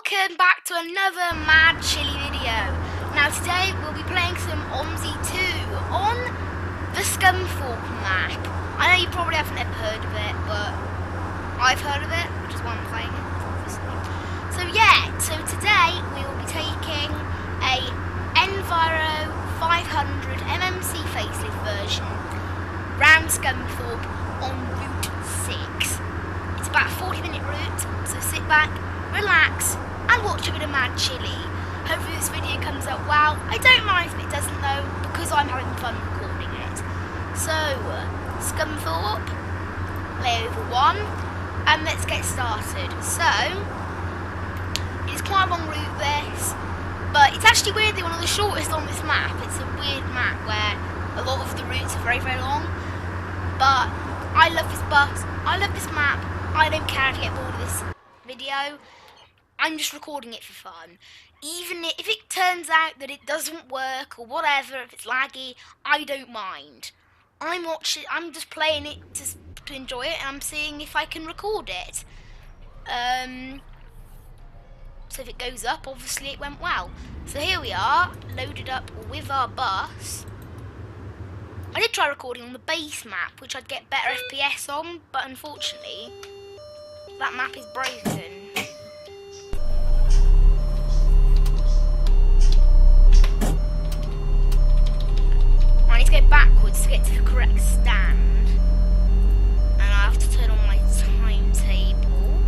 Welcome back to another Mad Chili video. Now today we'll be playing some Omsi 2 on the Scunthorpe map. I know you probably haven't ever heard of it, but I've heard of it, which is why I'm playing it, obviously. So yeah, so today we will be taking a Enviro 500 MMC facelift version round Scunthorpe on Route 6. It's about a 40-minute route, so sit back, relax, and watch a bit of Mad Chili. Hopefully this video comes out well. I don't mind if it doesn't though, because I'm having fun recording it. So, Scunthorpe, layover 1, and let's get started. So, it's quite a long route this, but it's actually weirdly one of the shortest on this map. It's a weird map where a lot of the routes are very, very long, but I love this bus, I love this map. I don't care if you get bored of this video. I'm just recording it for fun. Even if it turns out that it doesn't work or whatever, if it's laggy, I don't mind. I'm just playing it to enjoy it, and I'm seeing if I can record it. So if it goes up, obviously it went well. So here we are, loaded up with our bus. I did try recording on the base map, which I'd get better FPS on, but unfortunately, that map is broken. I need to go backwards to get to the correct stand, and I have to turn on my timetable.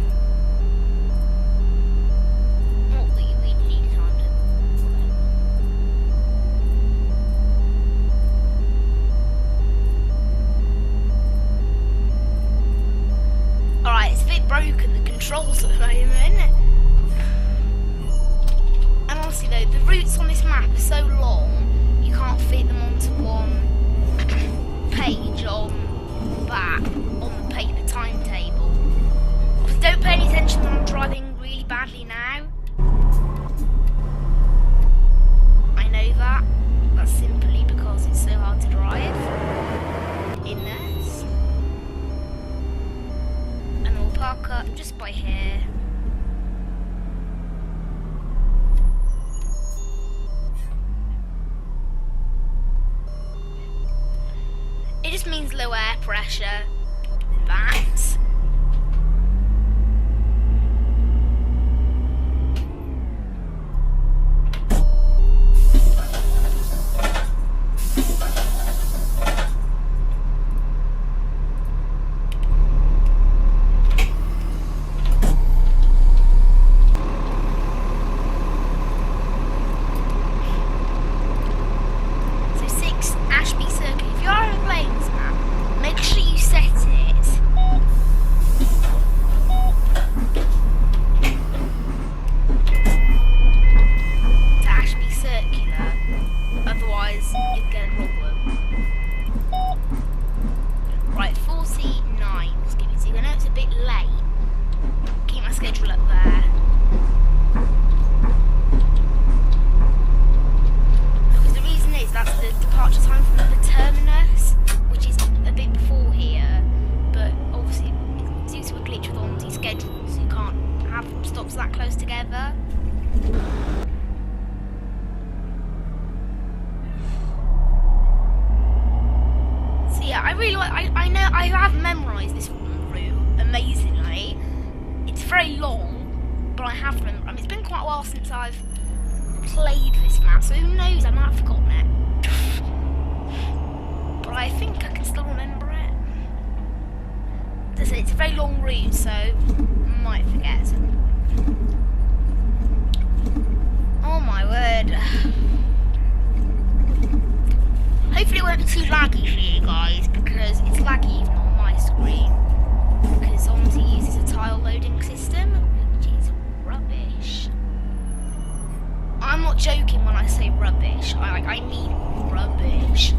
Not that you really need a timetable. Alright, it's a bit broken, the controls at the moment. And honestly though, the routes on this map are so long, you can't fit them onto one page on the paper timetable. So don't pay any attention that I'm driving really badly now. I know that. That's simply because it's so hard to drive in this. And we'll park up just by here. It just means low air pressure. That. That close together. So yeah, I really like. I know I have memorised this route amazingly. It's very long, but I have memorised. I mean, it's been quite a while since I've played this map, so who knows? I might have forgotten it, but I think I can still remember it. As I said, it's a very long route, so I might forget. Oh my word. Hopefully it won't be too laggy for you guys, because it's laggy even on my screen. Because Omsi uses a tile loading system, which is rubbish. I'm not joking when I say rubbish. I mean rubbish.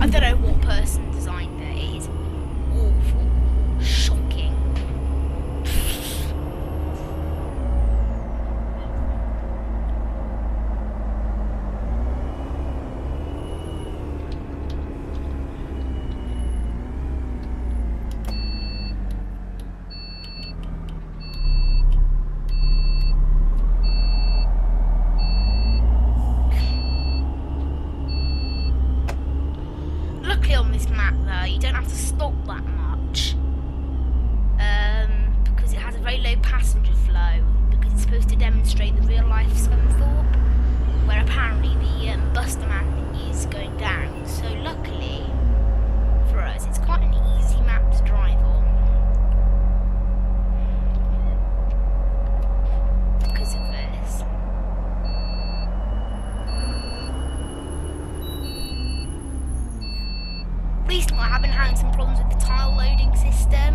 I don't know what person designed it. It is awful. Shocking. low passenger flow because it's supposed to demonstrate the real life Scunthorpe, where apparently the bus demand is going down. So luckily for us, it's quite an easy map to drive on because of this. Recently I have been having some problems with the tile loading system,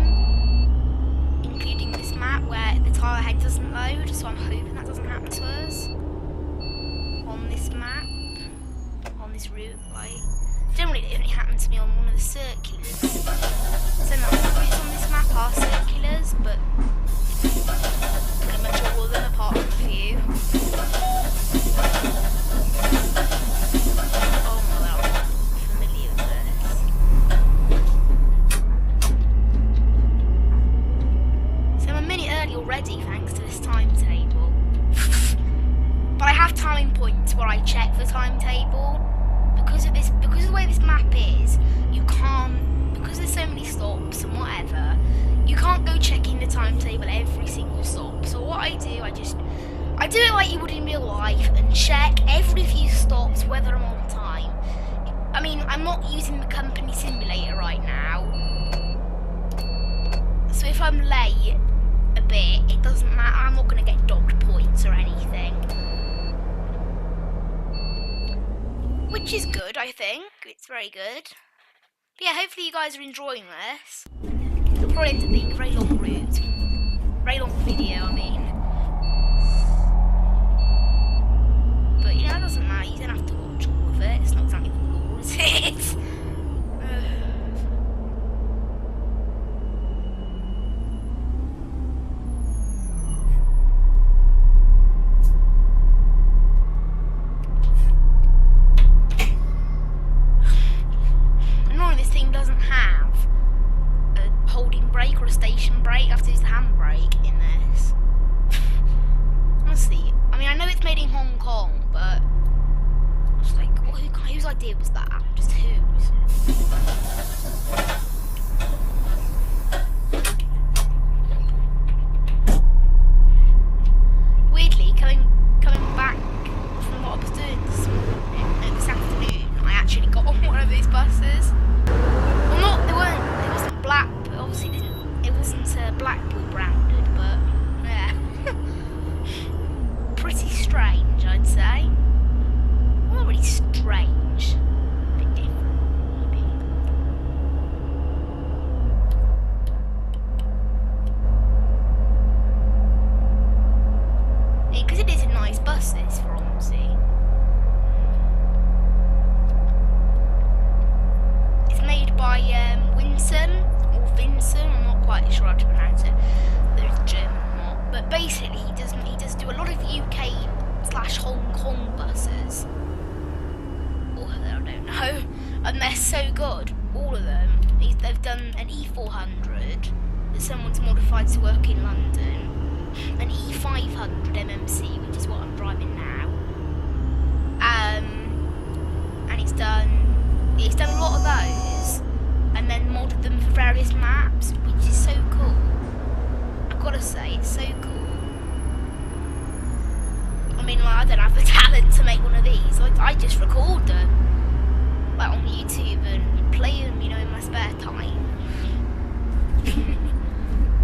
including this map where the tile head doesn't load, so I'm hoping that doesn't happen to us on this map, on this route. Like, generally it only happened to me on one of the circulars. So not all the routes on this map are circulars, but pretty much all of them apart from a few. Oh my god, I'm familiar with this. So I'm a minute early already thanks to this timetable. But I have timing points where I check the timetable. Because of the way this map is, you can't, because there's so many stops and whatever, you can't go checking the timetable every single stop. So what I do, I do it like you would in real life and check every few stops whether I'm on time. I mean, I'm not using the company simulator right now, so if I'm late a bit, it doesn't matter, I'm not going to get docked points or anything. Which is good, I think. It's very good. But yeah, hopefully you guys are enjoying this. It'll probably end up being a very long route. Very long video, I mean. But you know, it doesn't matter. You don't have to watch all of it. It's not exactly the law, is it? This thing doesn't have a holding brake or a station brake. I have to use the handbrake in this. Honestly, I mean, I know it's made in Hong Kong, but I was like, whose idea was that? Just whose? Weirdly, coming back from what I was doing this afternoon, I actually got on one of these buses. It wasn't black, obviously it wasn't Blackpool branded, but yeah. Pretty strange, I'd say. Well, not really strange, a bit different, maybe. Yeah, because it is a nice bus, this, for Omsi. By Vincent, I'm not quite sure how to pronounce it. There's German or not, but basically he does do a lot of UK/Hong Kong buses. Or I don't know, and they're so good, all of them. They've done an E400 that someone's modified to work in London, an E500 MMC, which is what I'm driving now, and he's done a lot of those. And then modded them for various maps, which is so cool. I've got to say, it's so cool. I mean, well, I don't have the talent to make one of these. I just record them, like on YouTube, and play them, you know, in my spare time.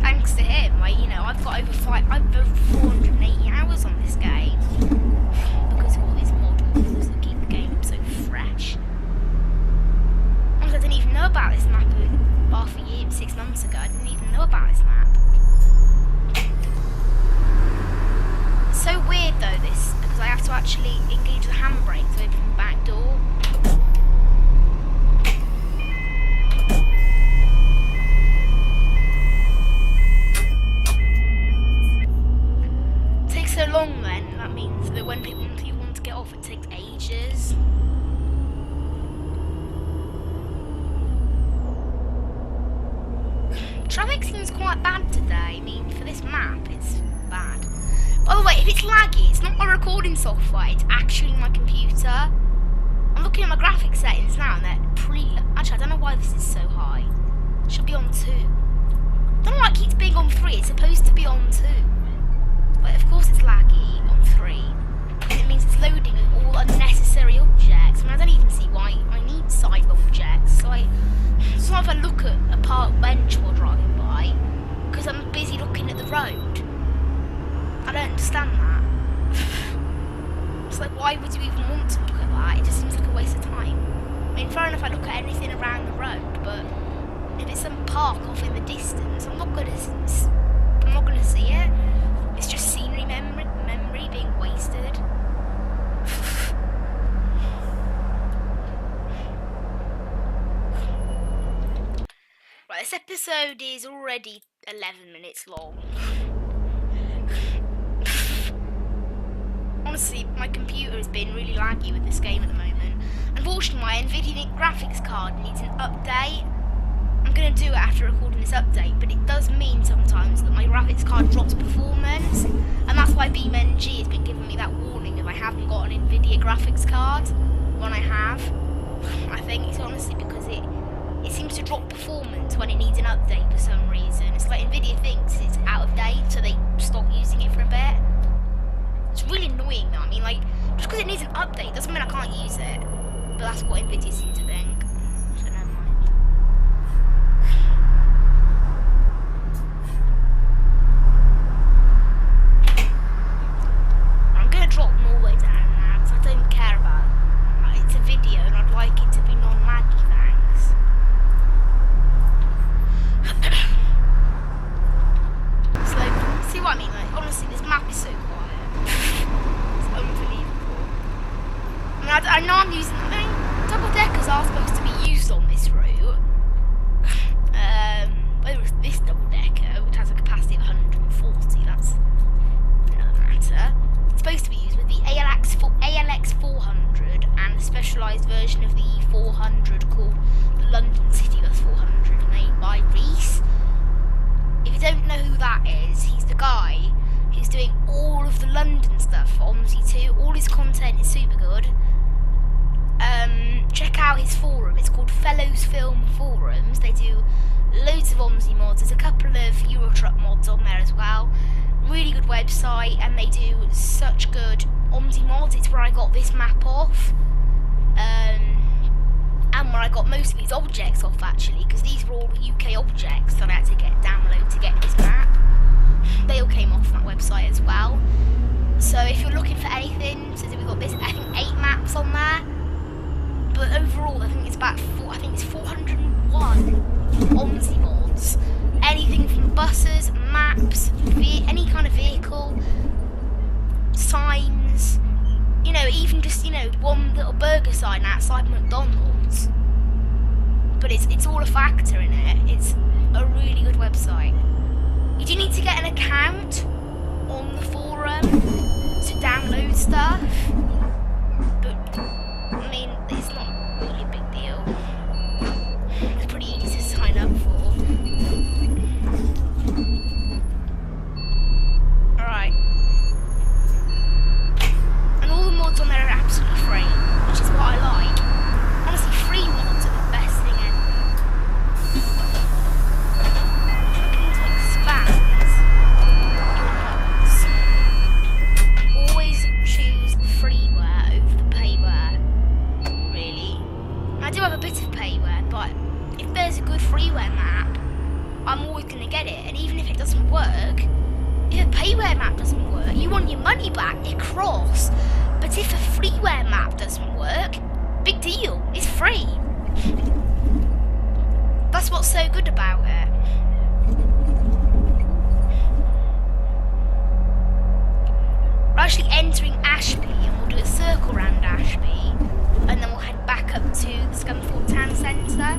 Thanks to him, I've got over 480 hours on this game because of all these models that keep the game so fresh. I didn't even know about this map half a year, 6 months ago. I didn't even know about this map. It's so weird though, this, because I have to actually engage the handbrake to open the back door. It takes so long then, that means that when people want to get off, it takes ages. Traffic seems quite bad today. I mean, for this map, it's bad. By the way, if it's laggy, it's not my recording software, it's actually my computer. I'm looking at my graphics settings now, and they're pretty... Actually, I don't know why this is so high. It should be on 2. I don't know why it keeps being on 3, it's supposed to be on 2. don't understand that. It's like, why would you even want to look at that? It just seems like a waste of time. I mean, fair enough, I look at anything around the road, but if it's some park off in the distance, I'm not gonna see it. It's just scenery memory being wasted. Right, this episode is already 11 minutes long. Honestly, my computer has been really laggy with this game at the moment. Unfortunately, my NVIDIA graphics card needs an update. I'm going to do it after recording this update, but it does mean sometimes that my graphics card drops performance, and that's why BeamNG has been giving me that warning if I haven't got an NVIDIA graphics card. When I have, I think it's honestly because it seems to drop performance when it needs an update for some reason. It's like NVIDIA thinks it's out of date, so they stop using it for a bit. It's really annoying though. I mean, like, just because it needs an update doesn't mean I can't use it. But that's what NVIDIA seems to think. So never mind. I'm gonna drop them all the way down now because I don't care about it. It's a video and I'd like it to be non-laggy, thanks. So, see what I mean? Like, honestly, this map is so quiet. It's unbelievable. I mean, I know I'm using. I mean, double deckers are supposed to be used on this route. Whether it's this double decker, which has a capacity of 140, that's another matter. It's supposed to be used with the ALX 400 and a specialised version of the 400 called the London City Bus 400, made by Reese. If you don't know who that is, he's the guy who's doing all of the London stuff for Omsi 2. All his content is super good. Check out his forum. It's called Fellows Film Forums. They do loads of Omsi mods. There's a couple of Eurotruck mods on there as well. Really good website, and they do such good Omsi mods. It's where I got this map off. And where I got most of these objects off, actually, because these were all UK objects that I had to download to get this map. They all came off that website as well. So if you're looking for anything, so we've got this, I think 8 maps on there. But overall, I think it's about 401 Omsi mods. Anything from buses, maps, any kind of vehicle, signs, you know, even just, you know, one little burger sign outside McDonald's. But it's all a factor in it. It's a really good website. You do need to get an account on the forum to download stuff. But, I mean, it's not really a big deal. It's pretty easy to sign up for. Alright. And all the mods on there are absolutely free, which is what I like. Honestly, free mods are the best thing ever. Looking to expand your mods. Always choose freeware over the payware. Really. I do have a bit of payware, but if there's a good freeware map, I'm always going to get it. And even if it doesn't work, if a payware map doesn't work, you want your money back, you're cross. But if a freeware map doesn't work, big deal, it's free. That's what's so good about it. We're actually entering Ashby, and we'll do a circle around Ashby, and then we'll head back up to the Scunthorpe town centre.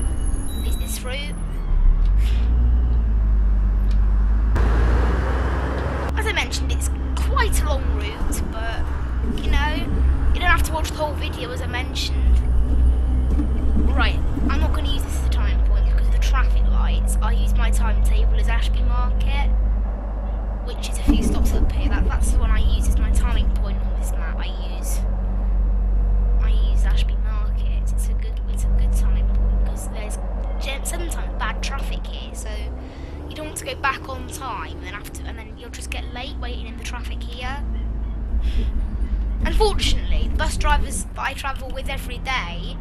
Is this route? As I mentioned, it's quite a long route, but, you know, you don't have to watch the whole video as I mentioned. Right, I'm not going to use this as a time point because of the traffic lights. I use my timetable as Ashby Market, which is a few stops up here. That's the one I use as my timing point on this map. I use Ashby Market. It's a good timing point because there's sometimes bad traffic here, so you don't want to go back on time and then you'll just get late waiting in the traffic here. Unfortunately, the bus drivers that I travel with every day,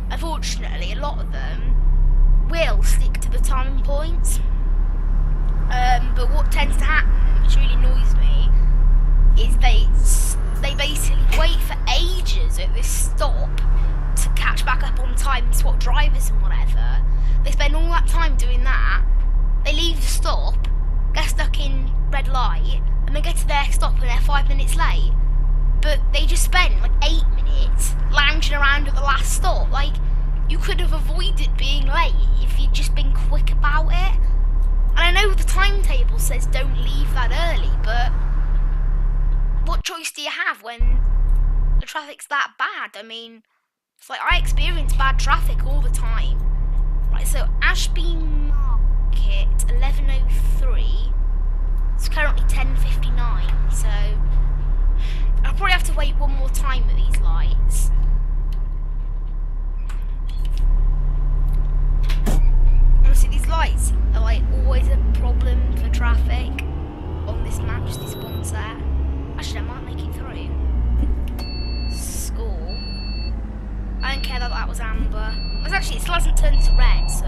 unfortunately, a lot of them will stick to the timing points. But what tends to happen, which drivers at this stop to catch back up on time and swap drivers and whatever. They spend all that time doing that. They leave the stop, get stuck in red light, and they get to their stop and they're 5 minutes late. But they just spent like 8 minutes lounging around at the last stop. Like, you could have avoided being late if you'd just been quick about it. And I know the timetable says don't leave that early, but what choice do you have when the traffic's that bad? I mean, it's like I experience bad traffic all the time. Right, so Ashby Market, 11:03. It's currently 10:59, so I'll probably have to wait one more time with these lights. Honestly, these lights are like always a problem for traffic on this map, just this one set. Actually, I might make it through. Score. I don't care that that was amber. It still hasn't turned to red, so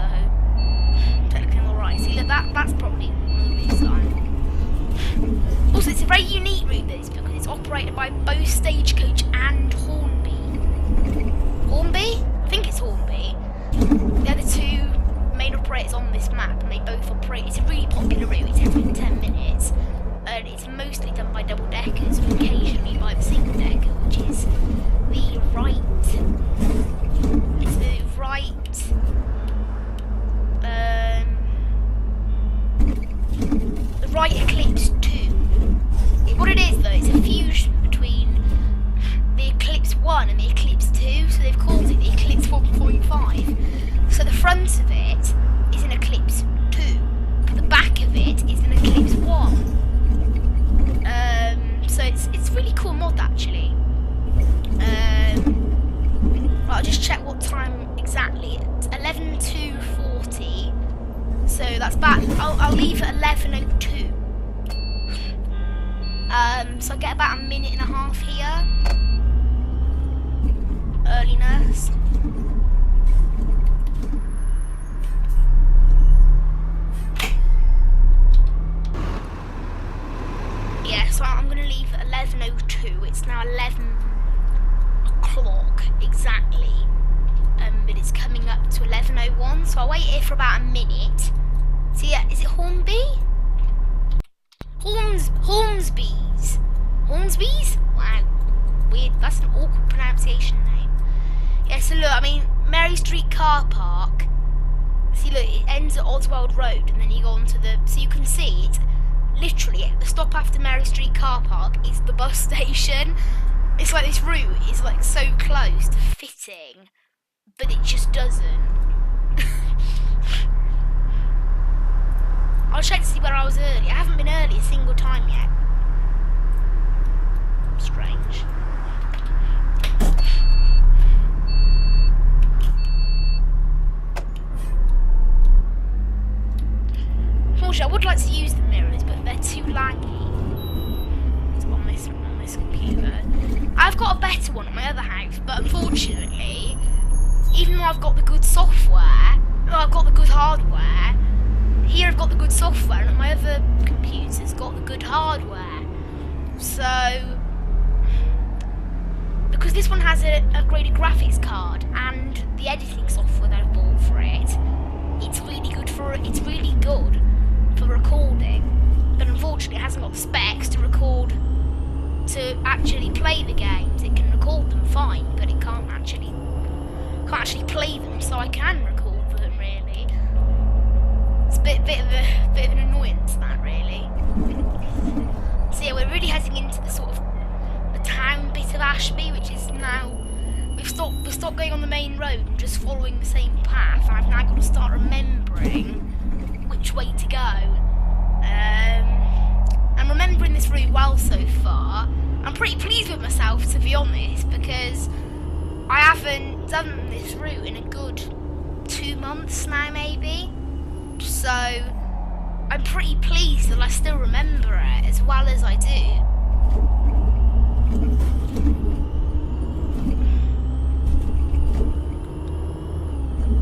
technically I'm alright. See, look, that's probably one of the reasons I'm... Also, it's a very unique route, this, because it's operated by both Stagecoach and Hornby. Hornby? I think it's Hornby. They're the two main operators on this map, and they both operate. It's a really popular route. It's every 10 minutes. And it's mostly done by double deckers, but occasionally by the single decker, which is the right. It's the right. The right Eclipse 2. What it is though, it's a fusion between the Eclipse 1 and the Eclipse 2, so they've called it the Eclipse 1.5. So the front of it is an Eclipse 2, but the back of it is an Eclipse 1. So it's a really cool mod actually. Right, I'll just check what time exactly. It's 11:40. So that's back. I'll leave at 11:02. So I get about a minute and a half here. Earliness. Yeah, so I'm going to leave at 11:02. It's now 11 o'clock exactly. But it's coming up to 11:01, so I'll wait here for about a minute. So yeah, is it Hornby? Hornsby's. Hornsby's? Wow, weird. That's an awkward pronunciation name. Yeah, so look, I mean, Mary Street car park. See, look, it ends at Oswald Road, and then you go on to the. So you can see it. Literally, the stop after Mary Street car park is the bus station. It's like this route is like so close to fitting, but it just doesn't. I'll check to see where I was early. I haven't been early a single time yet. Strange. Unfortunately, I would like to use the mirrors, but they're too laggy on this computer. I've got a better one at my other house, but unfortunately, even though I've got the good software, I've got the good hardware, here I've got the good software, and my other computer's got the good hardware. So, because this one has an upgraded graphics card and the editing software that I've bought for it, it's really good for recording. But unfortunately, it hasn't got the specs to actually play the games. It can record them fine, but it can't actually play them. So I can record them really. It's a bit of an annoyance, that really. So yeah, we're really heading into the sort of the town bit of Ashby, which is now we've stopped going on the main road and just following the same path. And I've now got to start remembering which way to go. I'm remembering this route well so far. I'm pretty pleased with myself, to be honest, because I haven't done this route in a good 2 months now, maybe. So I'm pretty pleased that I still remember it as well as I do.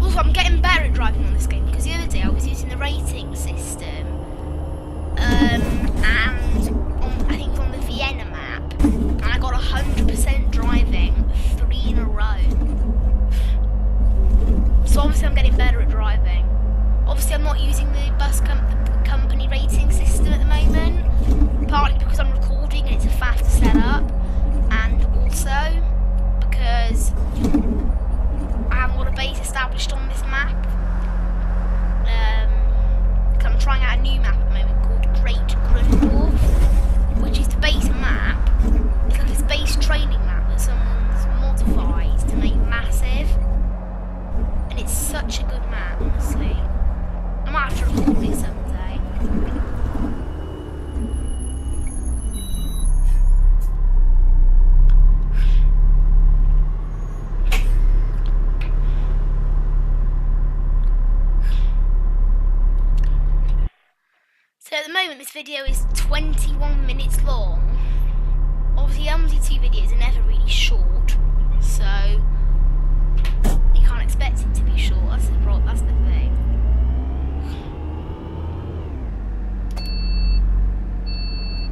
Also, I'm getting better at driving on this game, because the other day I was using the rating system, and I think it was on the Vienna map, and I got 100% driving this video is 21 minutes long. Obviously, Omsi 2 videos are never really short, so you can't expect it to be short. That's the thing.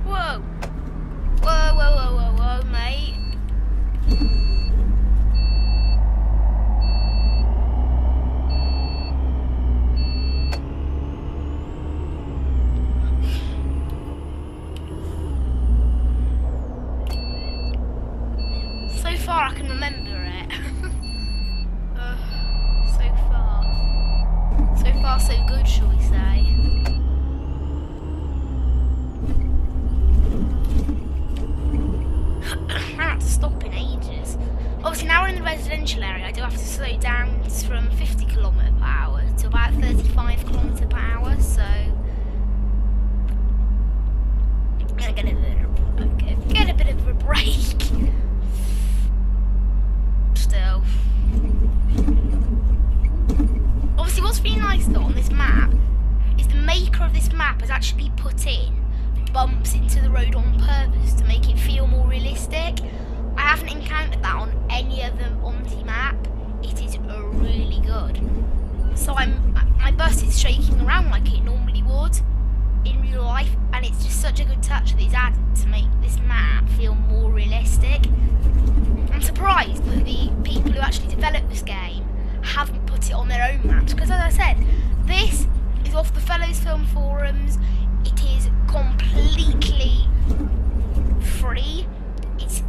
Whoa, whoa, whoa, whoa, whoa, whoa, mate. So far I can remember it. So far so good, shall we say. I had to stop in ages. Obviously now we're in the residential area, I do have to slow down from 50 km/h to about 35 km/h, so I'm gonna get a bit of a break. Still. Obviously what's really nice though on this map is the maker of this map has actually put in bumps into the road on purpose to make it feel more realistic. I haven't encountered that on any other Omsi map. It is really good. So my bus is shaking around like it normally would in real life, and it's just such a good touch that he's added to make this map feel more realistic. I'm surprised that the people who actually developed this game haven't put it on their own maps, because as I said, this is off the Fellows Film forums. It is completely free. It's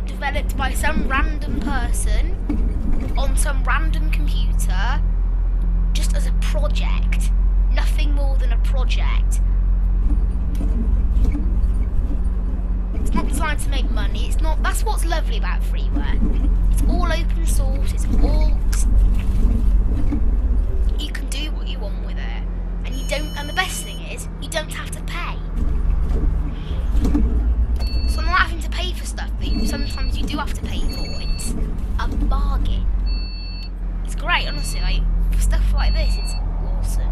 developed by some random person on some random computer just as a project, nothing more than a project. It's not designed to make money. It's not. That's what's lovely about freeware. It's all open source. It's all. You can do what you want with it, and you don't. And the best thing is, you don't have to pay. So I'm not having to pay for stuff, but sometimes you do have to pay for. It's a bargain. It's great, honestly. Like for stuff like this, it's awesome.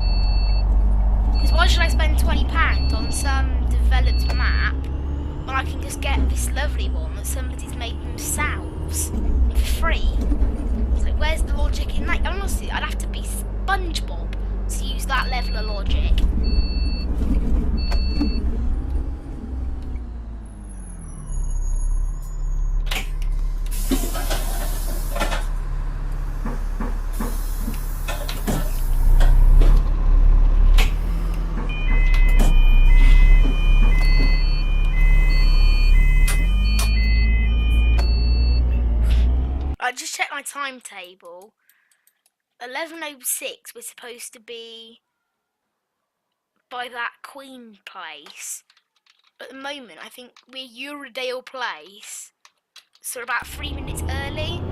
Because why should I spend £20 on some developed map when I can just get this lovely one that somebody's made themselves for free? It's like, where's the logic in that? Honestly, I'd have to be SpongeBob to use that level of logic. I just checked my timetable. 11:06 we're supposed to be by that Queen place. At the moment, I think we're Eurodale Place, so we're about 3 minutes early.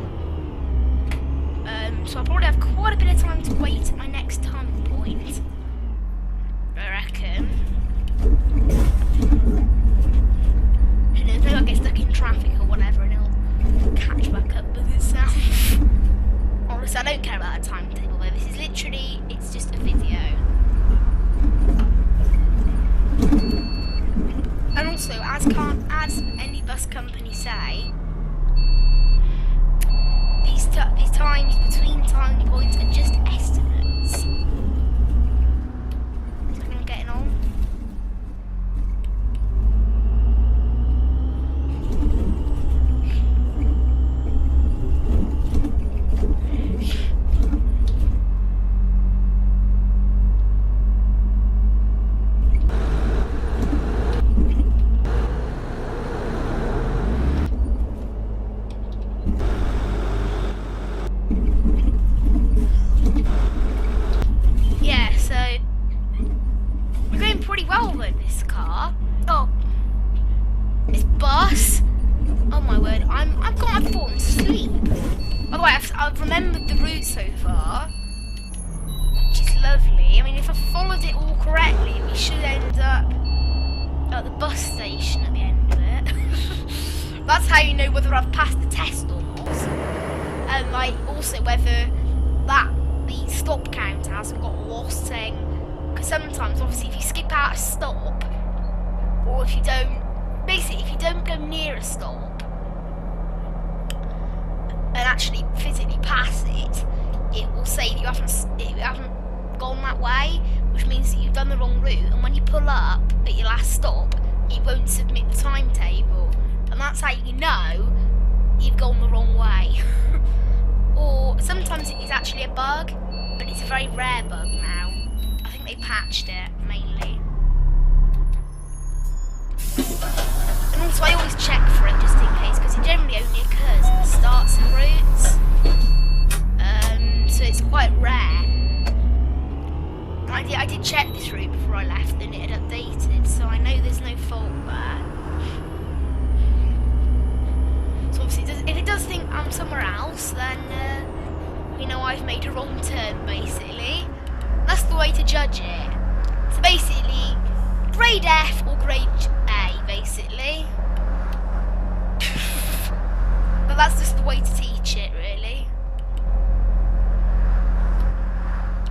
So I'll probably have quite a bit of time to wait at my next turning point, I reckon. Who knows, maybe I'll get stuck in traffic or whatever and it'll catch back up with itself. Honestly, I don't care about a timetable though. This is literally, it's just a video. And also, as any bus company say, these times between time points are just estimates. Is everyone getting on? Pretty well with this car. Oh, this bus. Oh my word, I've got my fallen asleep. By the way, I've remembered the route so far, which is lovely. I mean, if I followed it all correctly, we should end up at the bus station at the end of it. That's how you know whether I've passed the test or not. And like also whether the stop count hasn't got lost saying Because sometimes, obviously, if you skip out a stop, or if you don't, basically, if you don't go near a stop and actually physically pass it, it will say that you haven't gone that way, which means that you've done the wrong route. And when you pull up at your last stop, it won't submit the timetable, and that's how you know you've gone the wrong way. Or sometimes it is actually a bug, but it's a very rare bug now. I think they patched it mainly. And also I always check for it just in case, because it generally only occurs at the starts and routes. So it's quite rare. I did check this route before I left and it had updated, so I know there's no fault there. So obviously if it does think I'm somewhere else, then you know I've made a wrong turn, basically. That's the way to judge it. So basically, grade F or grade A, basically. But that's just the way to teach it, really.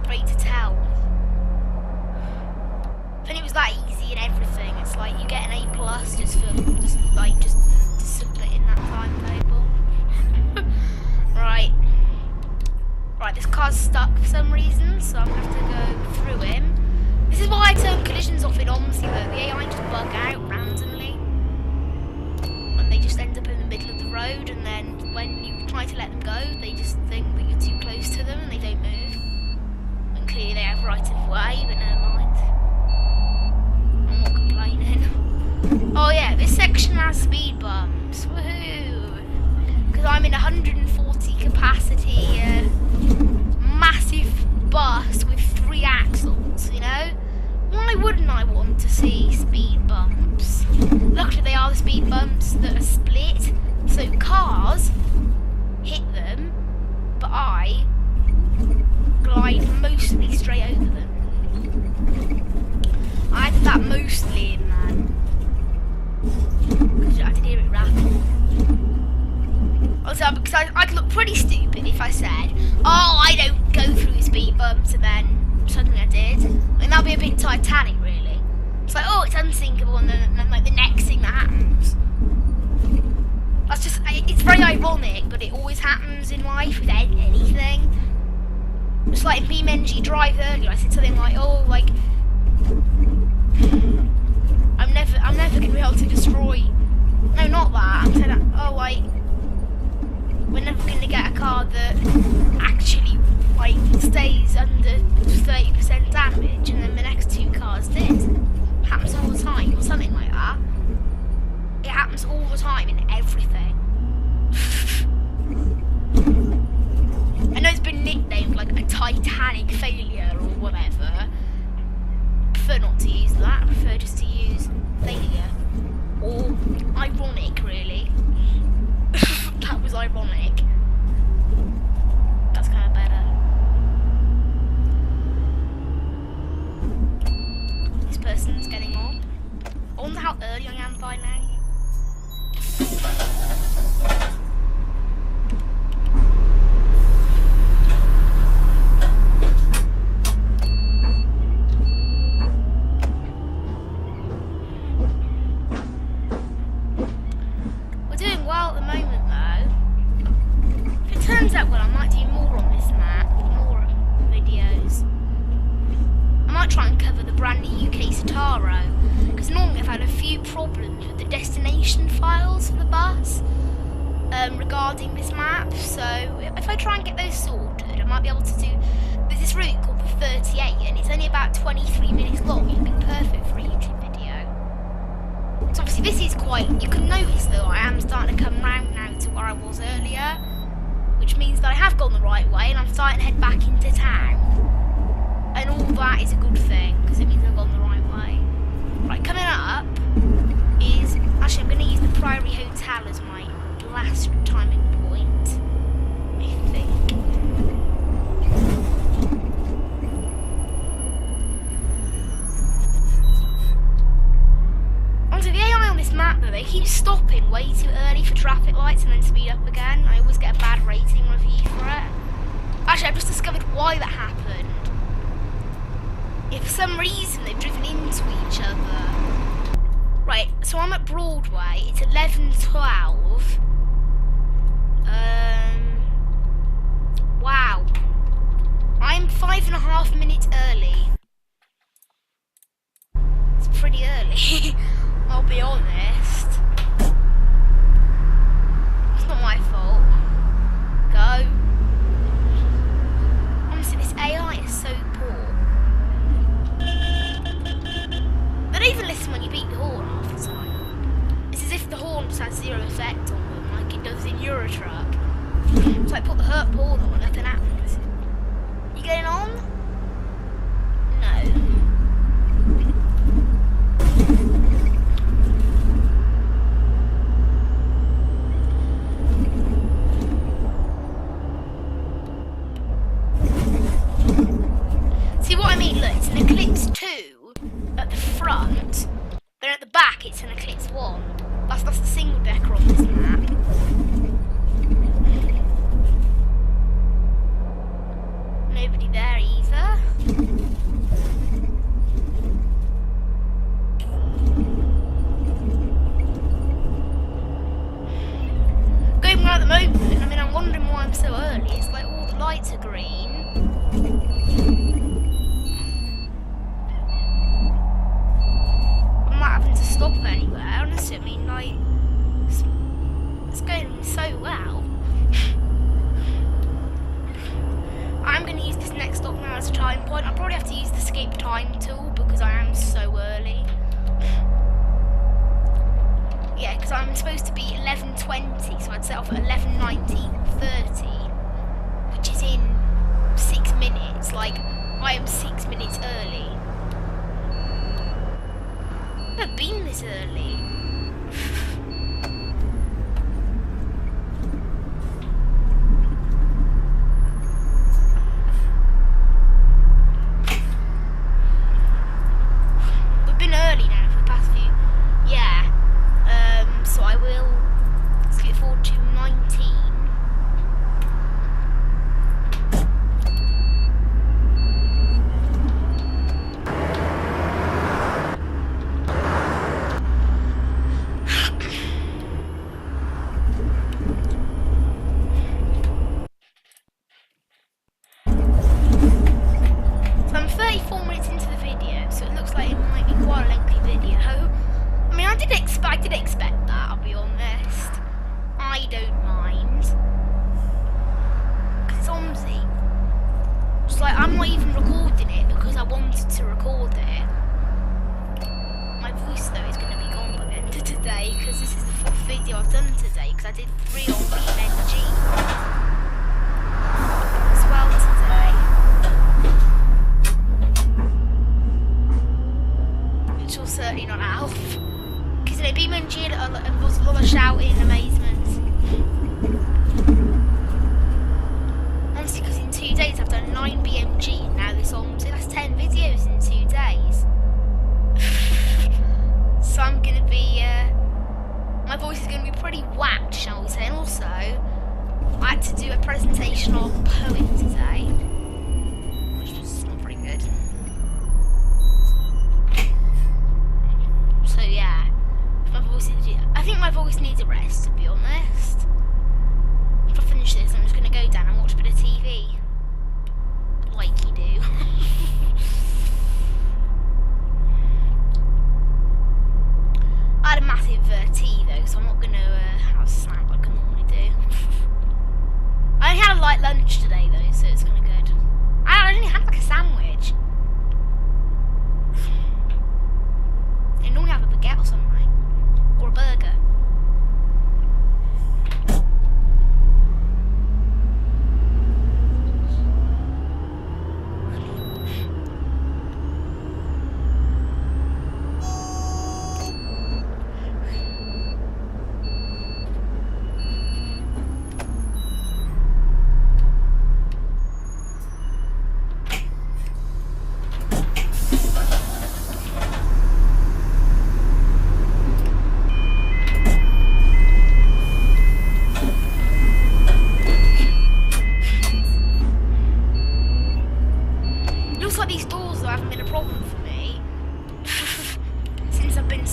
Great to tell. If it was that easy and everything, it's like you get an A+ just submitting that timetable. Right. Right, this car's stuck for some reason, so I'm going to have to go through him. This is why I turn collisions off in Omsi, though. The AI just bug out randomly. And they just end up in the middle of the road, and then when you try to let them go, they just think that you're too close to them and they don't move. And clearly they have right of way, but never mind. I'm not complaining. Oh yeah, this section has speed bumps. Woohoo! Because I'm in 140 capacity, massive bus with 3 axles, you know? Why wouldn't I want to see speed bumps? Luckily they are the speed bumps that are split, so cars hit them, but I glide mostly straight over them. I added that mostly in, man. Because I did hear it rapping. Also, because I'd look pretty stupid if I said, oh, I don't go through speed bumps, and then suddenly I did. I mean, that'd be a bit Titanic, really. It's like, oh, it's unsinkable, and then like the next thing that happens. That's just, it's very ironic, but it always happens in life with anything. Just like me and Benji drive earlier, I said something like, oh, like, I'm never gonna be able to destroy. No, not that. I'm saying, oh, like, we're never gonna get a car that actually like stays under 30% damage, and then the next 2 cars did. It happens all the time, or something like that. It happens all the time in everything. I know it's been nicknamed like a Titanic failure or whatever. I prefer not to use that. I prefer just to use failure. Or ironic, really. That was ironic. That's kind of better. This person's getting on. I wonder how early I am by now. Turns out, well, I might do more on this map, more videos. I might try and cover the brand new UK Citaro, because normally I've had a few problems with the destination files for the bus regarding this map, so if I try and get those sorted, I might be able to do this route called the 38, and it's only about 23 minutes long. It'd be perfect for a YouTube video. So obviously this is quite, you can notice though, I am starting to come round now to where I was earlier, which means that I have gone the right way and I'm starting to head back into town. And all that is a good thing, because it means I've gone the right way. Right, coming up is, actually I'm going to use the Priory Hotel as my last timing point, I think. Honestly, the AI on this map though, they keep stopping way too early for traffic lights and then speed up again. I always get a bad rating review for it. Actually, I've just discovered why that happened. If for some reason they've driven into each other. Right, so I'm at Broadway. It's 11:12. Wow. I'm 5.5 minutes early. It's pretty early. I'll be honest. It's not my fault. Go. Honestly, this AI is so poor. They don't even listen when you beat the horn half the time. It's as if the horn just has zero effect on them, like it does in Eurotruck. It's like put the hurt horn on, nothing happens. You getting on? No. See what I mean? Look, it's an Eclipse 2 at the front, then at the back it's an Eclipse 1. That's the single decker on this map. Nobody there either. Going well at the moment, I mean, I'm wondering why I'm so early. It's like all the lights are green. I'm not having to stop anywhere, honestly. I mean, like, it's going so well. I'm going to use this next stop now as a time point. I'll probably have to use the skip time tool because I am so early. Yeah, because I'm supposed to be 11:20, so I'd set off at 11:19:30, which is in 6 minutes. Like, I am 6 minutes early. I've never been this early.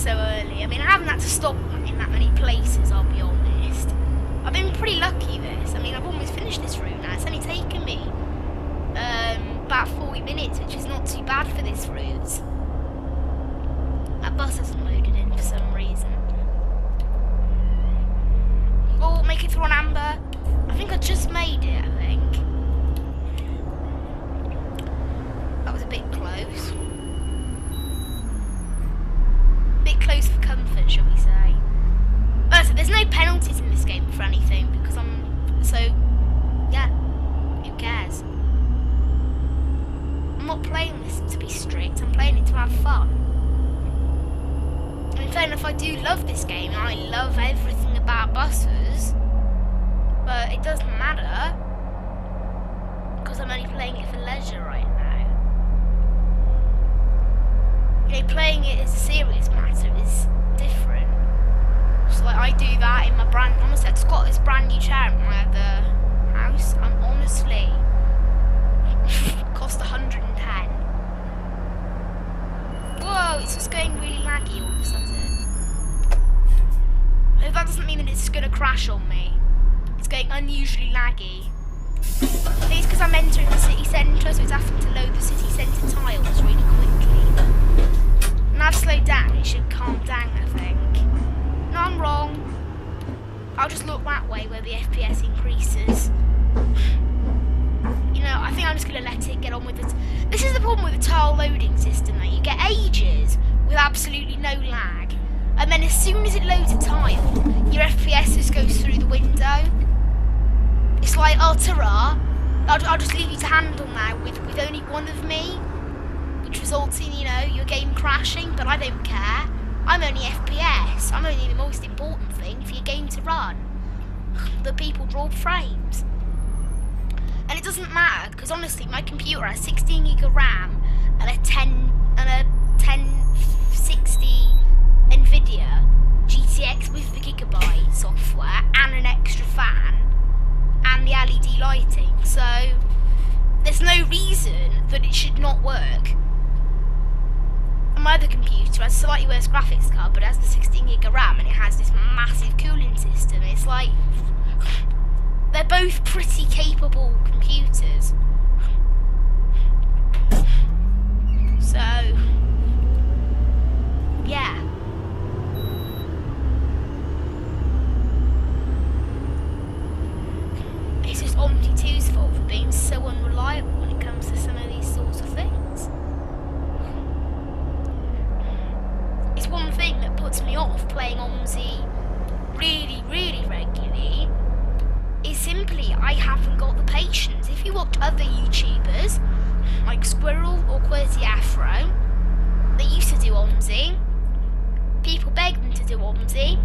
so early. I mean, I haven't had to stop in that many places, I'll be honest. I've been pretty lucky this. I mean, I've almost finished this route now. It's only taken me about 40 minutes, which is not too bad for this route. That bus hasn't loaded in for some reason. Oh, make it through on amber. I think I just made it, I think. That was a bit close. Bit close for comfort, shall we say. So there's no penalties in this game for anything, because yeah, who cares? I'm not playing this to be strict, I'm playing it to have fun. I mean, fair enough, I do love this game, and I love everything about buses, but it doesn't matter, because I'm only playing it for leisure right now. You know, playing it as a serious matter is different. So like, I do that in my honestly, I just got this brand new chair in my other house, and honestly, cost 110. Whoa, it's just going really laggy all of a sudden. I hope that doesn't mean that it's just going to crash on me. It's going unusually laggy. I think it's because I'm entering the city centre, so it's asking to load the city centre tiles really quickly. Now I've slowed down, it should calm down, I think. No, I'm wrong. I'll just look that way where the FPS increases. You know, I think I'm just going to let it get on with it. This is the problem with the tile loading system, though. You get ages with absolutely no lag. And then as soon as it loads a tile, your FPS just goes through the window. It's like, oh, ta-ra. I'll just leave you to handle now with only one of me, which results in, you know, your game crashing, but I don't care. I'm only FPS. I'm only the most important thing for your game to run. The people draw frames. And it doesn't matter, because honestly, my computer has 16 gig of RAM and a 1060 Nvidia GTX with the Gigabyte software and an extra fan and the LED lighting. So there's no reason that it should not work. And my other computer has a slightly worse graphics card, but it has the 16 gig of RAM and it has this massive cooling system. It's like, they're both pretty capable computers. So, yeah. It's just Omsi 2's fault for being so unreliable when it comes to some of these sorts of things. It's one thing that puts me off playing Omsi really, really regularly, is simply I haven't got the patience. If you watch other YouTubers like Squirrel or QWERTY Afro, they used to do Omsi. People beg them to do Omsi.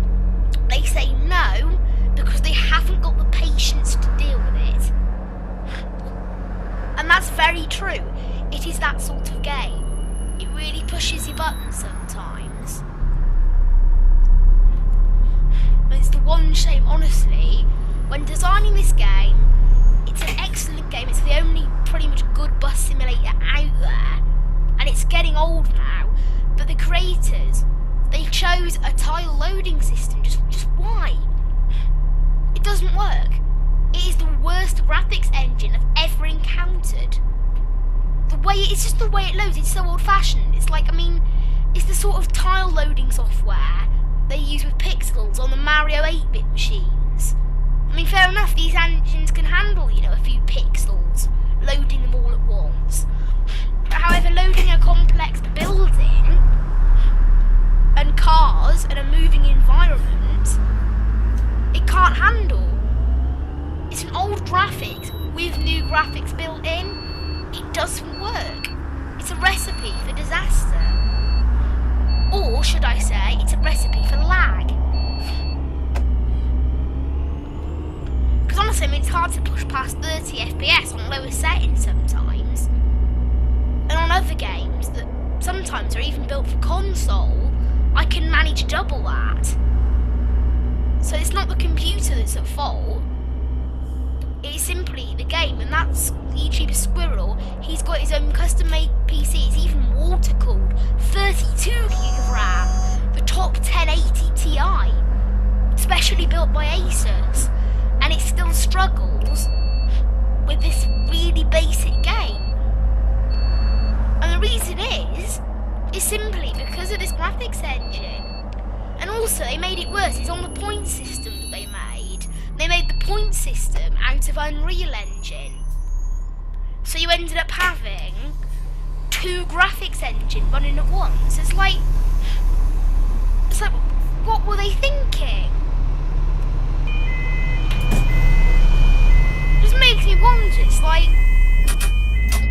They say no because they haven't got the patience to deal with it. And that's very true. It is that sort of game. It really pushes your buttons sometimes. But it's the one shame, honestly. When designing this game, it's an excellent game. It's the only pretty much good bus simulator out there. And it's getting old now. But the creators, they chose a tile loading system. Just why? It doesn't work. It is the worst graphics engine I've ever encountered. It's just the way it loads. It's so old-fashioned. It's like, I mean, it's the sort of tile loading software they use with pixels on the Mario 8-bit machines. I mean, fair enough, these engines can handle, you know, a few pixels, loading them all at once. But however, loading a complex building and cars and a moving environment, it can't handle. It's an old graphics with new graphics built in. It doesn't work. It's a recipe for disaster. Or, should I say, it's a recipe for lag. Because honestly, I mean, it's hard to push past 30 FPS on lower settings sometimes. And on other games that sometimes are even built for console, I can manage double that. So it's not the computer that's at fault. It's simply the game, and that's YouTuber Squirrel. He's got his own custom-made PC. It's even water-cooled, 32 gig of RAM, the top 1080 Ti, specially built by Asus, and it still struggles with this really basic game. And the reason is simply because of this graphics engine. And also, they made it worse. It's on the point system that they made. They made the point system out of Unreal Engine. So you ended up having 2 graphics engines running at once. It's like, what were they thinking? It just makes me wonder. It's like,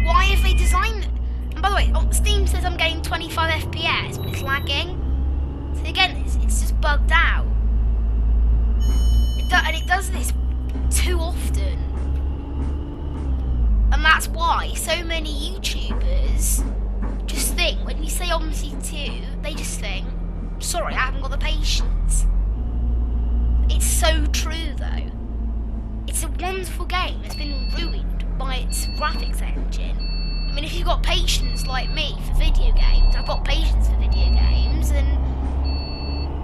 why have they designed it? And by the way, Steam says I'm getting 25 FPS, but it's lagging. So again, it's just bugged out. And it does this too often. And that's why so many YouTubers just think, when you say Omsi 2, they just think, sorry, I haven't got the patience. It's so true though. It's a wonderful game that's been ruined by its graphics engine. I mean, if you've got patience like me for video games, I've got patience for video games, and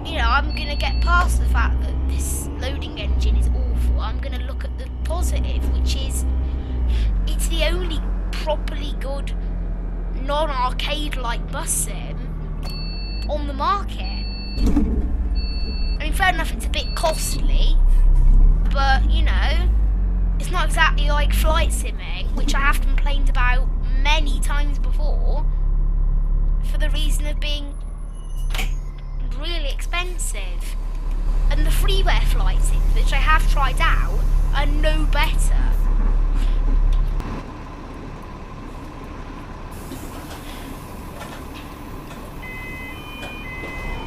you know, I'm gonna get past the fact that this loading engine is awful. I'm gonna look at the positive, which is it's the only properly good non-arcade-like bus sim on the market. I mean, fair enough, it's a bit costly, but you know, it's not exactly like flight simming, which I have complained about many times before, for the reason of being really expensive. And the freeware flight sims, which I have tried out, are no better.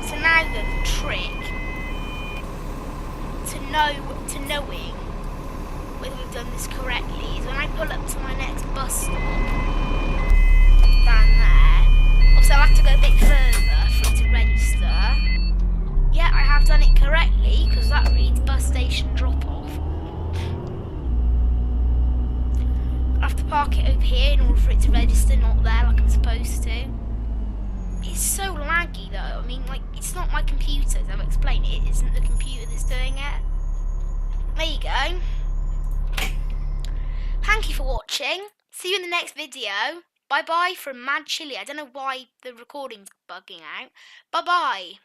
So now the trick to knowing whether we've done this correctly is when I pull up to my next bus stop down there. Obviously I'll have to go a bit further for it to register. Yeah, I have done it correctly because that reads bus station drop off. I'll have to park it over here in order for it to register, not there like I'm supposed to. It's so laggy though. I mean, like, it's not my computer, as I've explained it. It isn't the computer that's doing it. There you go. Thank you for watching. See you in the next video. Bye bye from Mad Chili. I don't know why the recording's bugging out. Bye bye.